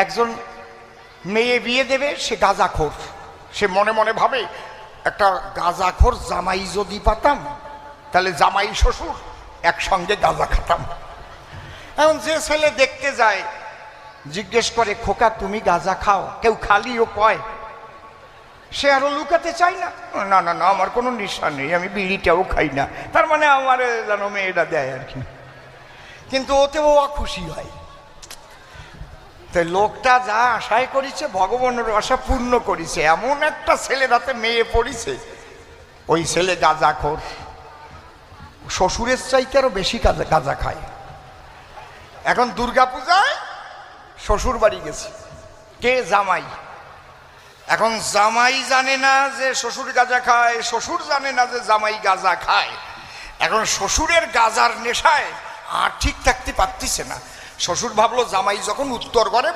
একজন মেয়ে বিয়ে দেবে, সে গাঁজাখোর। সে মনে মনে ভাবে একটা গাঁজাখোর জামাই যদি পাতাম তাহলে জামাই শ্বশুর একসঙ্গে গাঁজা খাতাম। এখন যে ছেলে দেখতে যায় জিজ্ঞেস করে, খোকা তুমি গাঁজা খাও? কেউ খালিও কয়, সে আরো লুকাতে চায় না, না না না আমার কোনো নেশা নেই, আমি বিড়িটাও খাই না, তার মানে আমার যেন মেয়েটা দেয় আর কি। কিন্তু ওতেও খুশি হয়। তাই লোকটা যা আশায় করেছে ভগবানের আশা পূর্ণ করেছে, এমন একটা ছেলের হাতে মেয়ে পড়িছে। ওই ছেলে গাঁজাখোর, শ্বশুরের চাইতে আরো বেশি গাঁজা খায়। এখন দুর্গাপূজায় শ্বশুর বাড়ি গেছে, কে? জামাই। এখন জামাই জানে না যে শ্বশুর গাঁজা খায়, শ্বশুর জানে না যে জামাই গাঁজা খায়। এখন শ্বশুরের গাঁজার নেশায় আর ঠিক থাকতে পারতেছে না। শ্বশুর ভাবলো জামাই যখন উত্তর করে